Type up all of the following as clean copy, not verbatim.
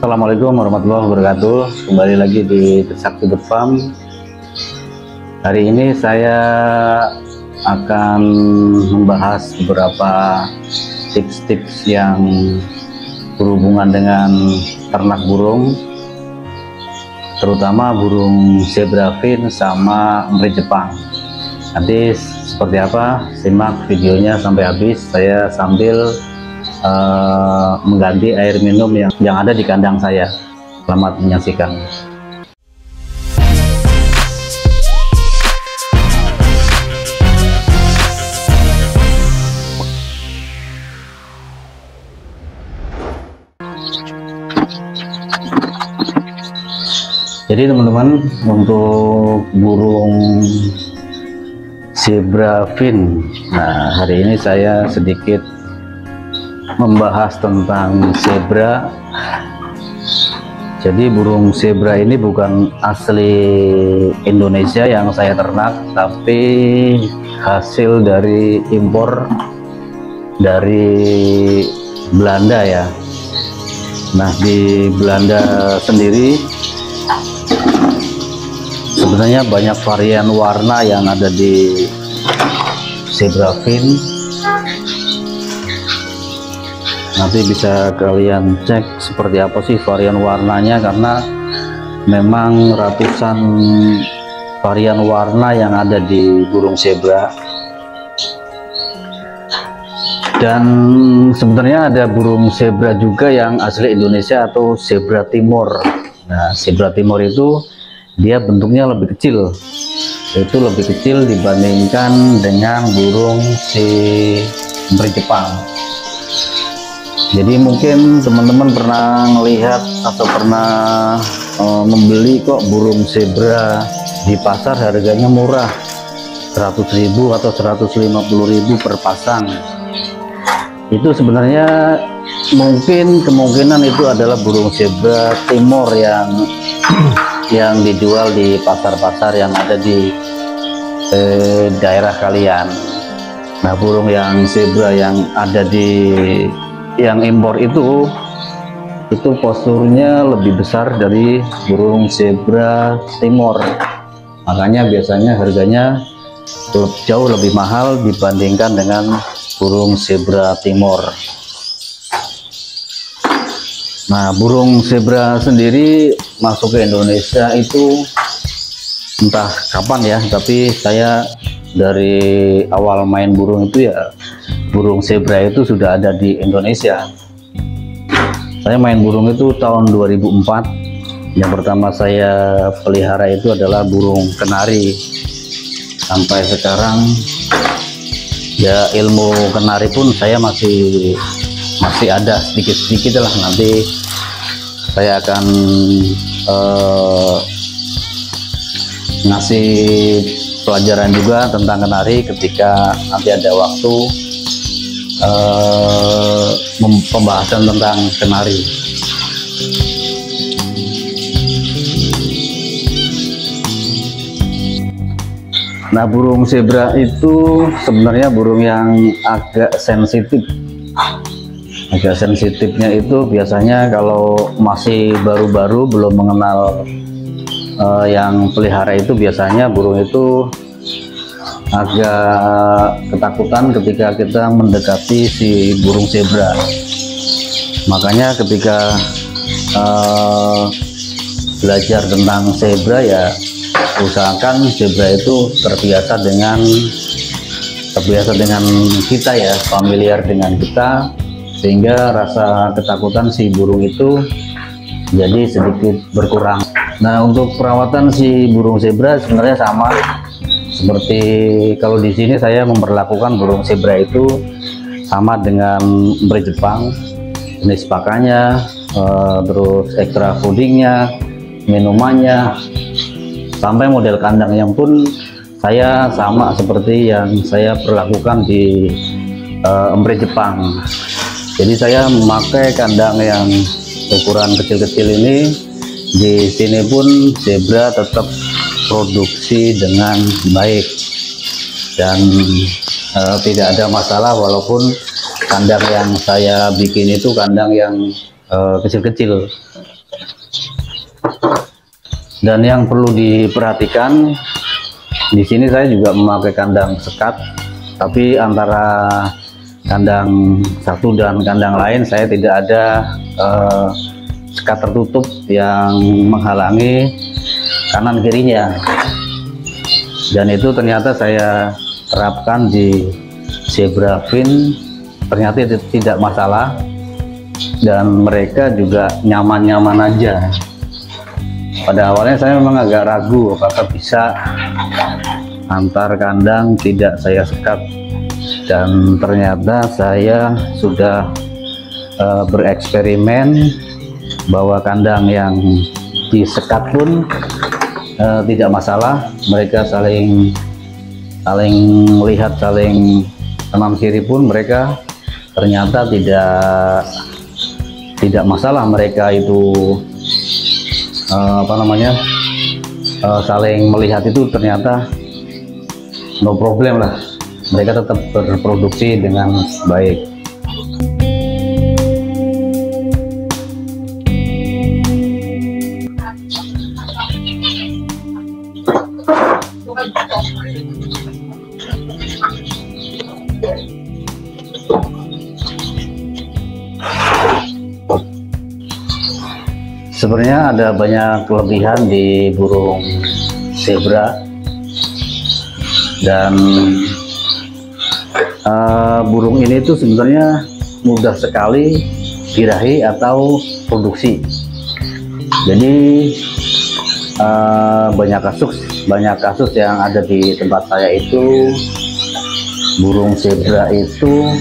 Assalamualaikum warahmatullahi wabarakatuh. Kembali lagi di Trisakti Bird Farm. Hari ini saya akan membahas beberapa tips-tips yang berhubungan dengan ternak burung, terutama burung zebra fin sama emprit Jepang. Nanti seperti apa, simak videonya sampai habis. Saya sambil mengganti air minum yang ada di kandang saya. Selamat menyaksikan. Jadi teman-teman, untuk burung zebra fin, nah hari ini saya sedikit membahas tentang zebra. Jadi burung zebra ini bukan asli Indonesia yang saya ternak, tapi hasil dari impor dari Belanda ya. Nah, di Belanda sendiri sebenarnya banyak varian warna yang ada di zebra fin. Nanti bisa kalian cek seperti apa sih varian warnanya, karena memang ratusan varian warna yang ada di burung zebra. Dan sebenarnya ada burung zebra juga yang asli Indonesia atau zebra timur. Nah, zebra timur itu dia bentuknya lebih kecil, itu lebih kecil dibandingkan dengan burung si emprit Jepang. Jadi mungkin teman-teman pernah melihat atau pernah membeli kok burung zebra di pasar, harganya murah, 100.000 atau 150.000 per pasang. Itu sebenarnya mungkin kemungkinan itu adalah burung zebra timur yang dijual di pasar-pasar yang ada di daerah kalian. Nah, burung yang zebra yang ada di yang impor itu posturnya lebih besar dari burung zebra timur, makanya biasanya harganya jauh lebih mahal dibandingkan dengan burung zebra timur. Nah, burung zebra sendiri masuk ke Indonesia itu entah kapan ya, tapi saya dari awal main burung itu ya, burung zebra itu sudah ada di Indonesia. Saya main burung itu tahun 2004. Yang pertama saya pelihara itu adalah burung kenari. Sampai sekarang ya ilmu kenari pun saya masih ada sedikit-sedikit lah. Nanti saya akan ngasih pelajaran juga tentang kenari ketika nanti ada waktu pembahasan tentang kenari. Nah, burung zebra itu sebenarnya burung yang agak sensitif. Agak sensitifnya itu biasanya kalau masih baru-baru belum mengenal yang pelihara itu, biasanya burung itu agak ketakutan ketika kita mendekati si burung zebra. Makanya ketika belajar tentang zebra ya, usahakan zebra itu terbiasa dengan kita ya, familiar dengan kita, sehingga rasa ketakutan si burung itu jadi sedikit berkurang. Nah, untuk perawatan si burung zebra sebenarnya sama seperti kalau di sini saya memperlakukan burung zebra itu sama dengan emprit Jepang, jenis pakannya, terus ekstra foodingnya, minumannya, sampai model kandangnya pun saya sama seperti yang saya perlakukan di emprit Jepang. Jadi saya memakai kandang yang ukuran kecil-kecil ini. Di sini pun zebra tetap produksi dengan baik dan tidak ada masalah, walaupun kandang yang saya bikin itu kandang yang kecil-kecil. Dan yang perlu diperhatikan, di sini saya juga memakai kandang sekat, tapi antara kandang satu dan kandang lain saya tidak ada sekat tertutup yang menghalangi kanan kirinya. Dan itu ternyata saya terapkan di zebra fin, ternyata tidak masalah, dan mereka juga nyaman-nyaman aja. Pada awalnya saya memang agak ragu apakah bisa antar kandang tidak saya sekat, dan ternyata saya sudah bereksperimen bahwa kandang yang disekat pun tidak masalah. Mereka saling lihat, saling kanan kiri pun mereka ternyata tidak masalah. Mereka itu saling melihat itu ternyata no problem lah, mereka tetap berproduksi dengan baik. Sebenarnya ada banyak kelebihan di burung zebra, dan burung ini tuh sebenarnya mudah sekali dirahi atau produksi. Jadi banyak kasus yang ada di tempat saya itu, burung zebra itu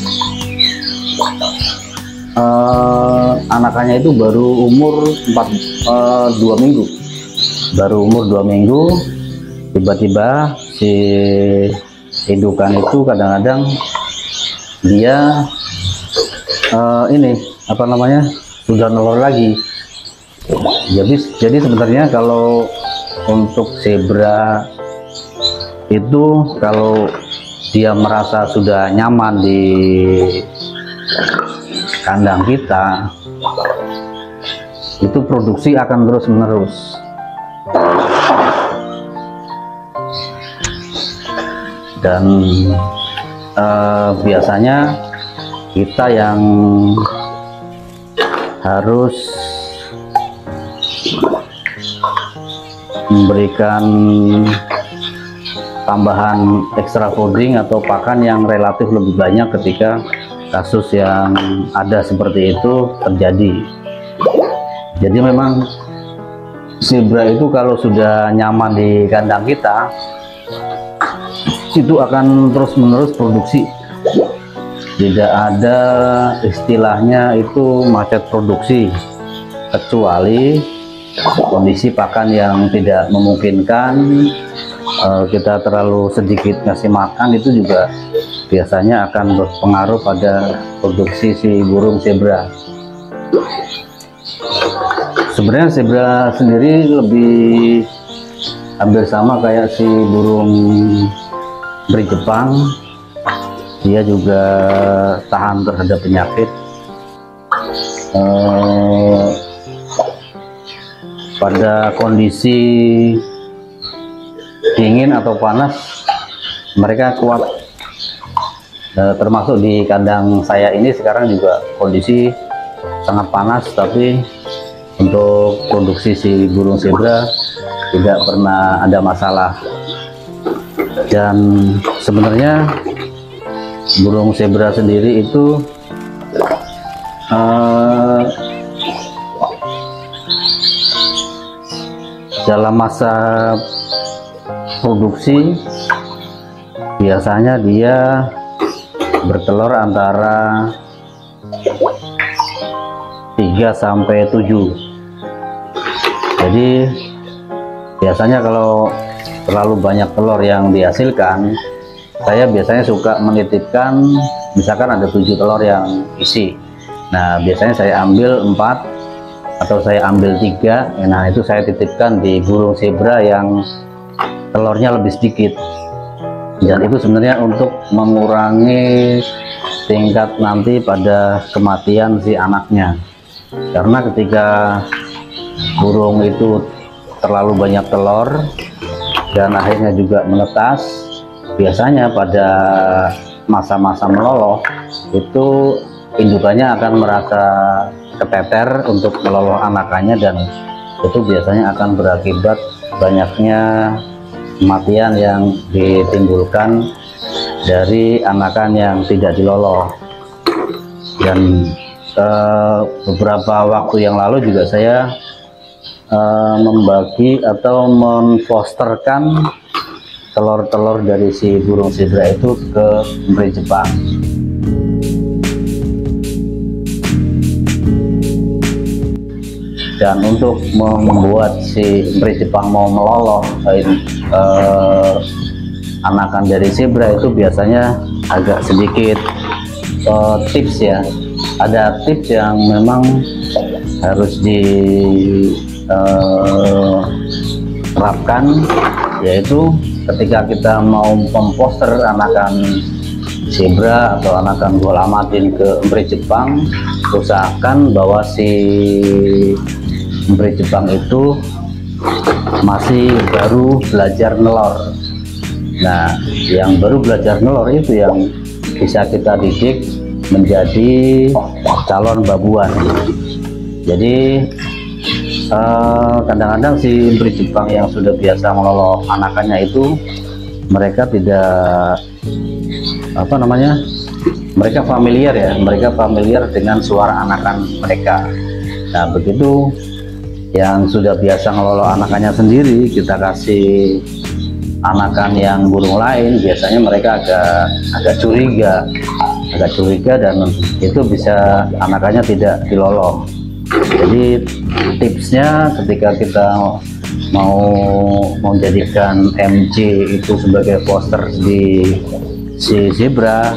anakannya itu baru umur 2 minggu, tiba-tiba si indukan itu kadang-kadang dia sudah nelor lagi. Jadi sebenarnya kalau untuk zebra itu, kalau dia merasa sudah nyaman di kandang kita, itu produksi akan terus menerus. Dan biasanya kita yang harus memberikan tambahan extra fooding atau pakan yang relatif lebih banyak ketika kasus yang ada seperti itu terjadi. Jadi memang zebra itu kalau sudah nyaman di kandang kita, itu akan terus menerus produksi. Tidak ada istilahnya itu macet produksi, kecuali kondisi pakan yang tidak memungkinkan, kita terlalu sedikit ngasih makan, itu juga biasanya akan berpengaruh pada produksi si burung zebra. Sebenarnya zebra sendiri lebih hampir sama kayak si burung beri Jepang, dia juga tahan terhadap penyakit. Pada kondisi dingin atau panas mereka kuat. Termasuk di kandang saya ini sekarang juga kondisi sangat panas, tapi untuk produksi si burung zebra tidak pernah ada masalah. Dan sebenarnya burung zebra sendiri itu dalam masa produksi biasanya dia bertelur antara 3 sampai 7. Jadi biasanya kalau terlalu banyak telur yang dihasilkan, saya biasanya suka menitipkan, misalkan ada 7 telur yang isi, nah biasanya saya ambil 4 atau saya ambil 3, nah itu saya titipkan di burung zebra yang telurnya lebih sedikit. Dan itu sebenarnya untuk mengurangi tingkat nanti pada kematian si anaknya, karena ketika burung itu terlalu banyak telur dan akhirnya juga menetas, biasanya pada masa-masa meloloh itu indukannya akan merasa keteter untuk meloloh anakannya, dan itu biasanya akan berakibat banyaknya kematian yang ditimbulkan dari anakan yang tidak diloloh. Dan beberapa waktu yang lalu juga saya membagi atau memfosterkan telur-telur dari si burung zebra itu ke embri Jepang. Dan untuk membuat si embri Jepang mau meloloh anakan dari zebra itu biasanya agak sedikit tips ya. Ada tips yang memang harus diterapkan, yaitu ketika kita mau memposter anakan zebra atau anakan gualamatin ke embri Jepang, usahakan bahwa si embri Jepang itu masih baru belajar nelor. Nah, yang baru belajar nelor itu yang bisa kita didik menjadi calon babuan. Jadi kadang-kadang si embri Jepang yang sudah biasa meloloh anakannya itu mereka tidak mereka familiar ya, mereka familiar dengan suara anakan mereka. Nah, begitu yang sudah biasa ngeloloh anakannya sendiri kita kasih anakan yang burung lain, biasanya mereka agak curiga dan itu bisa anakannya tidak diloloh. Jadi tipsnya ketika kita mau menjadikan MJ itu sebagai poster di si zebra,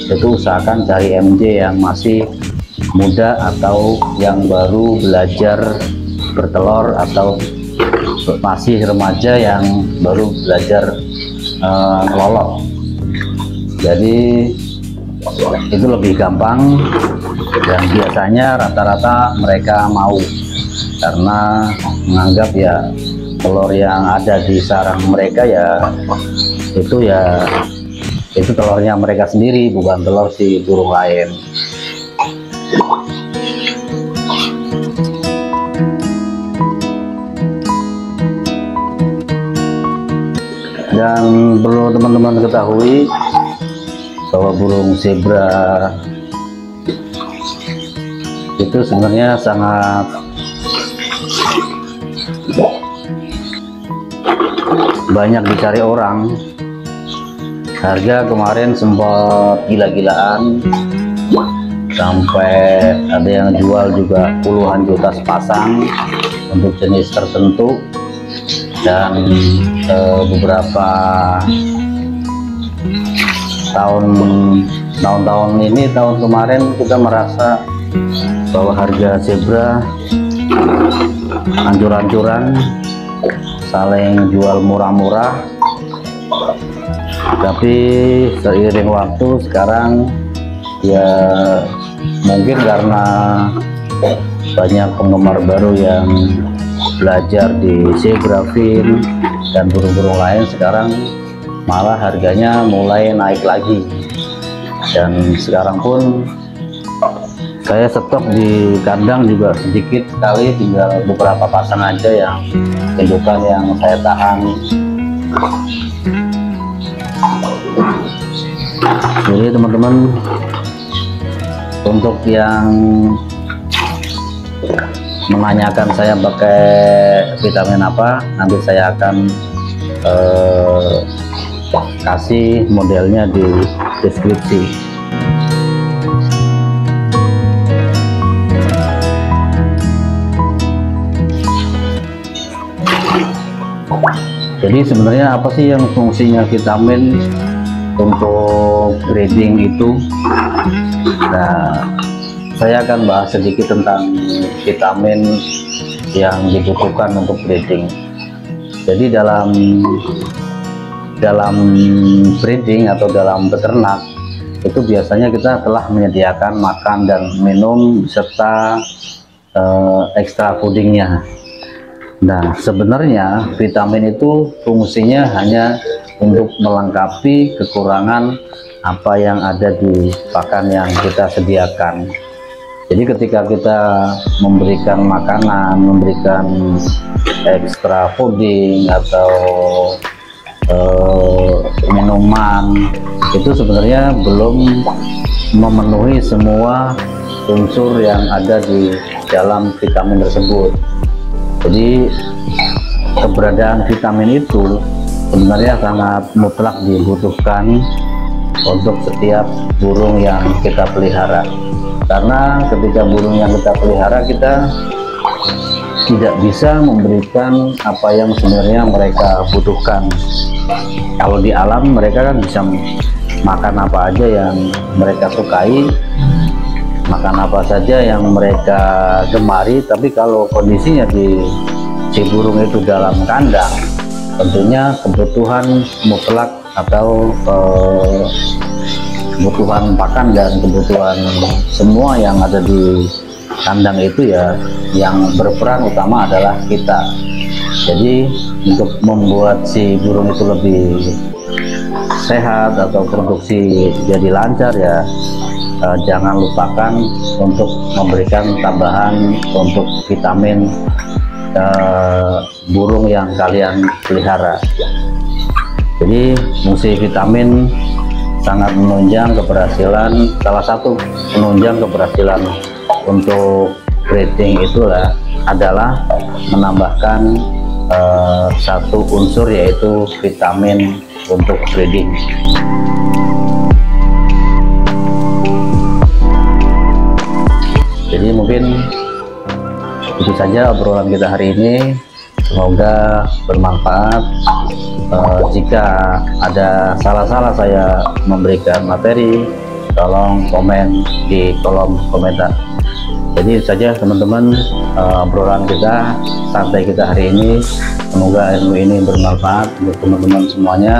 itu usahakan cari MJ yang masih muda atau yang baru belajar bertelur atau masih remaja yang baru belajar ngeloloh. Jadi itu lebih gampang dan biasanya rata-rata mereka mau, karena menganggap ya telur yang ada di sarang mereka itu telurnya mereka sendiri, bukan telur si burung lain. Dan perlu teman-teman ketahui bahwa burung zebra itu sebenarnya sangat banyak dicari orang. Harga kemarin sempat gila-gilaan, sampai ada yang jual juga puluhan juta sepasang untuk jenis tertentu. Dan beberapa tahun ini, tahun kemarin kita merasa bahwa harga zebra hancur-hancuran, saling jual murah-murah. Tapi seiring waktu sekarang ya mungkin karena banyak penggemar baru yang belajar di zebra fin dan burung-burung lain, sekarang malah harganya mulai naik lagi. Dan sekarang pun saya stok di kandang juga sedikit sekali, tinggal beberapa pasang aja yang indukan yang saya tahan. Jadi teman-teman, untuk yang menanyakan saya pakai vitamin apa, nanti saya akan kasih modelnya di deskripsi. Jadi sebenarnya apa sih yang fungsinya vitamin untuk breeding itu? Nah, saya akan bahas sedikit tentang vitamin yang dibutuhkan untuk breeding. Jadi dalam breeding atau dalam beternak itu biasanya kita telah menyediakan makan dan minum serta extra foodingnya. Nah, sebenarnya vitamin itu fungsinya hanya untuk melengkapi kekurangan apa yang ada di pakan yang kita sediakan. Jadi ketika kita memberikan makanan, memberikan extra fooding atau minuman, itu sebenarnya belum memenuhi semua unsur yang ada di dalam vitamin tersebut. Jadi keberadaan vitamin itu sebenarnya sangat mutlak dibutuhkan untuk setiap burung yang kita pelihara, karena ketika burung yang kita pelihara, kita tidak bisa memberikan apa yang sebenarnya mereka butuhkan. Kalau di alam mereka kan bisa makan apa aja yang mereka sukai, makan apa saja yang mereka gemari, tapi kalau kondisinya di si burung itu dalam kandang, tentunya kebutuhan mutlak atau kebutuhan pakan dan kebutuhan semua yang ada di kandang itu ya yang berperan utama adalah kita. Jadi untuk membuat si burung itu lebih sehat atau produksi jadi lancar ya, jangan lupakan untuk memberikan tambahan untuk vitamin burung yang kalian pelihara. Jadi fungsi vitamin sangat menunjang keberhasilan, salah satu penunjang keberhasilan untuk breeding itulah adalah menambahkan satu unsur, yaitu vitamin untuk breeding. Jadi mungkin itu saja obrolan kita hari ini, semoga bermanfaat. Jika ada salah-salah saya memberikan materi, tolong komen di kolom komentar. Jadi itu saja teman-teman, obrolan kita, santai kita hari ini. Semoga ilmu ini bermanfaat untuk teman-teman semuanya.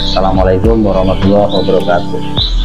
Assalamualaikum warahmatullahi wabarakatuh.